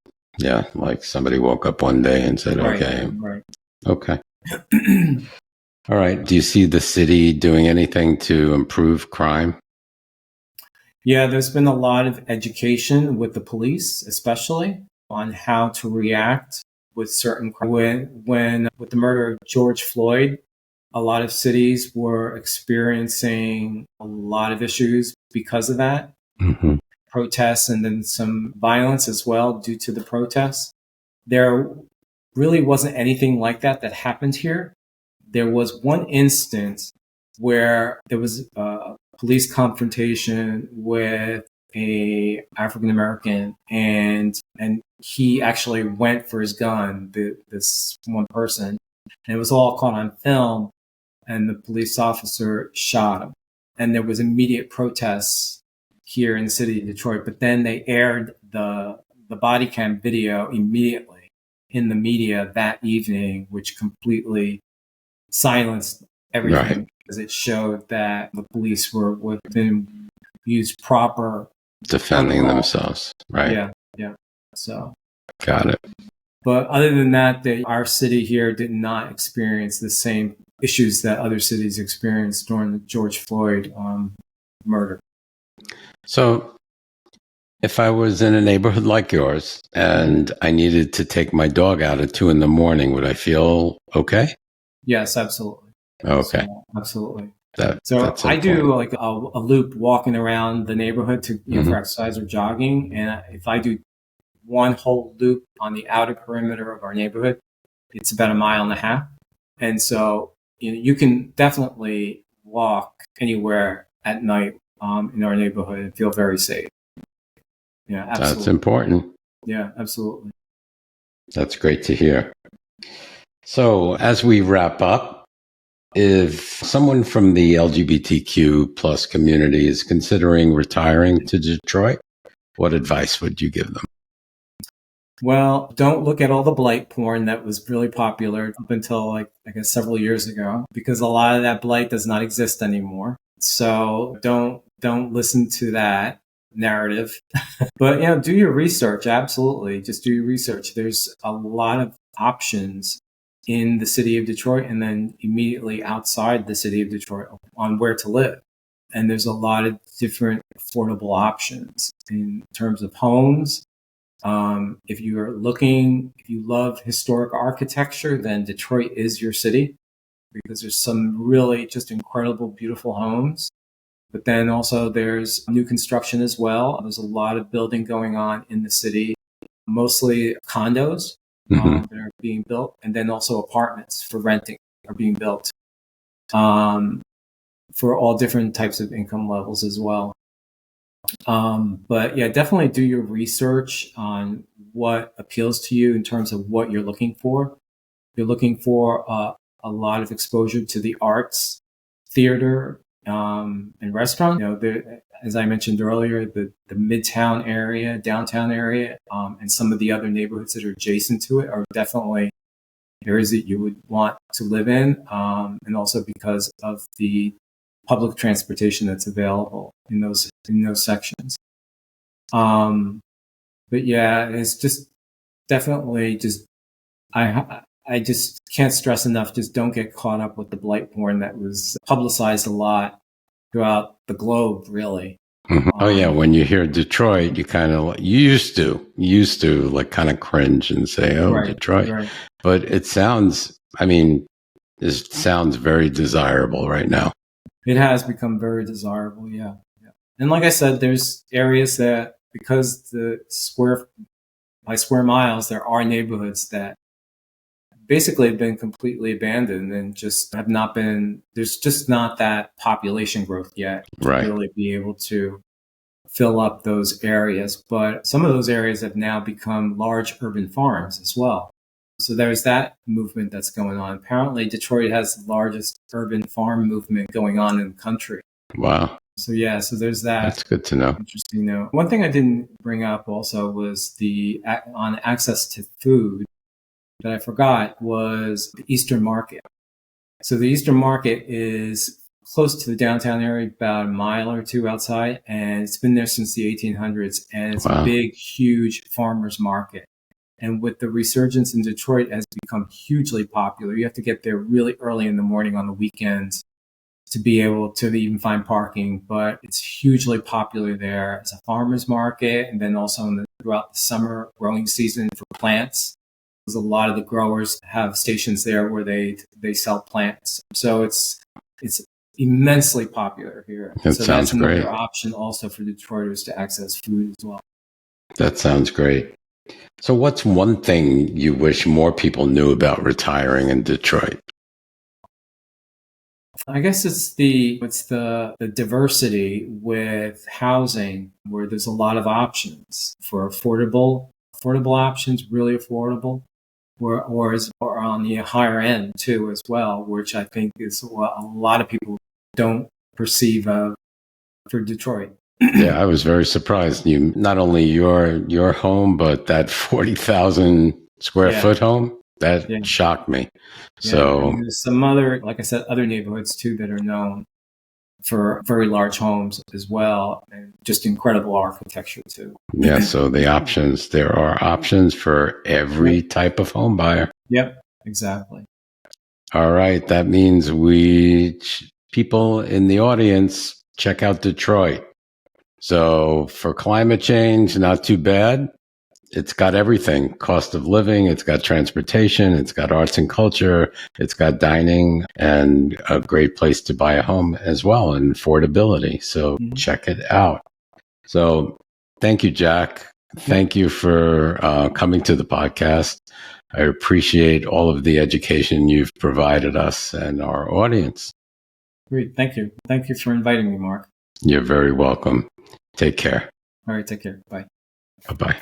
like somebody woke up one day and said, okay. Right. Okay. All right. Do you see the city doing anything to improve crime? Yeah, there's been a lot of education with the police, especially on how to react with certain crime. When with the murder of George Floyd, a lot of cities were experiencing a lot of issues because of that. Protests and then some violence as well due to the protests. There really wasn't anything like that happened here. There was one instance where there was a police confrontation with a African American, and he actually went for his gun, this one person, and it was all caught on film, and the police officer shot him. And there was immediate protests here in the city of Detroit, but then they aired the body cam video immediately in the media that evening, which completely silenced everything because it showed that the police were within used proper defending themselves. Right. Yeah. So got it. But other than that, our city here did not experience the same issues that other cities experienced during the George Floyd murder. So if I was in a neighborhood like yours and I needed to take my dog out at 2 a.m, would I feel okay? Yes, absolutely. Okay. So, absolutely. So I do like a loop walking around the neighborhood to for exercise or jogging. And if I do one whole loop on the outer perimeter of our neighborhood, it's about 1.5 miles. And so you can definitely walk anywhere at night in our neighborhood and feel very safe. Yeah, absolutely. That's important. Yeah, absolutely. That's great to hear. So as we wrap up, if someone from the LGBTQ plus community is considering retiring to Detroit, what advice would you give them? Well, don't look at all the Blight porn that was really popular up until I guess several years ago, because a lot of that Blight does not exist anymore. So don't don't listen to that narrative. But, do your research. Absolutely. Just do your research. There's a lot of options in the city of Detroit and then immediately outside the city of Detroit on where to live. And there's a lot of different affordable options in terms of homes. If you love historic architecture, then Detroit is your city because there's some really just incredible, beautiful homes. But then also there's new construction as well. There's a lot of building going on in the city, mostly condos that are being built, and then also apartments for renting are being built for all different types of income levels as well. But yeah, definitely do your research on what appeals to you in terms of what you're looking for. You're looking for a lot of exposure to the arts, theater, and restaurant. As I mentioned earlier, the Midtown area, downtown area, and some of the other neighborhoods that are adjacent to it are definitely areas that you would want to live in, and also because of the public transportation that's available in those sections. But yeah, it's just definitely just I just can't stress enough. Just don't get caught up with the blight porn that was publicized a lot throughout the globe, really. Oh yeah, when you hear Detroit, you kind of used to like kind of cringe and say, "Oh, right, Detroit," right. But it sounds very desirable right now. It has become very desirable, yeah. And like I said, there's areas that because by square miles, there are neighborhoods that basically have been completely abandoned and just have not been, there's just not that population growth yet to really be able to fill up those areas. But some of those areas have now become large urban farms as well. So there's that movement that's going on. Apparently, Detroit has the largest urban farm movement going on in the country. Wow. So there's that. That's good to know. Interesting to know. One thing I didn't bring up also was on access to food that I forgot was the Eastern Market. So the Eastern Market is close to the downtown area, about a mile or two outside, and it's been there since the 1800s. And it's a big, huge farmers market. And with the resurgence in Detroit, it has become hugely popular. You have to get there really early in the morning on the weekends to be able to even find parking. But it's hugely popular there as a farmer's market. And then also throughout the summer growing season for plants. Because a lot of the growers have stations there where they sell plants. So it's immensely popular here. That sounds that's another great. Option also for Detroiters to access food as well. That sounds great. So what's one thing you wish more people knew about retiring in Detroit? I guess it's the diversity with housing, where there's a lot of options for affordable options, really affordable, or on the higher end too as well, which I think is what a lot of people don't perceive of for Detroit. Yeah, I was very surprised. You not only your home, but that 40,000 square foot home that shocked me. Yeah, so there's some other, like I said, other neighborhoods too that are known for very large homes as well, and just incredible architecture too. Yeah, so there are options for every type of home buyer. Yep, exactly. All right, that means people in the audience, check out Detroit. So for climate change, not too bad. It's got everything: cost of living, it's got transportation, it's got arts and culture, it's got dining, and a great place to buy a home as well, and affordability. So check it out. So thank you, Jac. Thank you for coming to the podcast. I appreciate all of the education you've provided us and our audience. Great. Thank you. Thank you for inviting me, Mark. You're very welcome. Take care. All right. Take care. Bye. Bye-bye.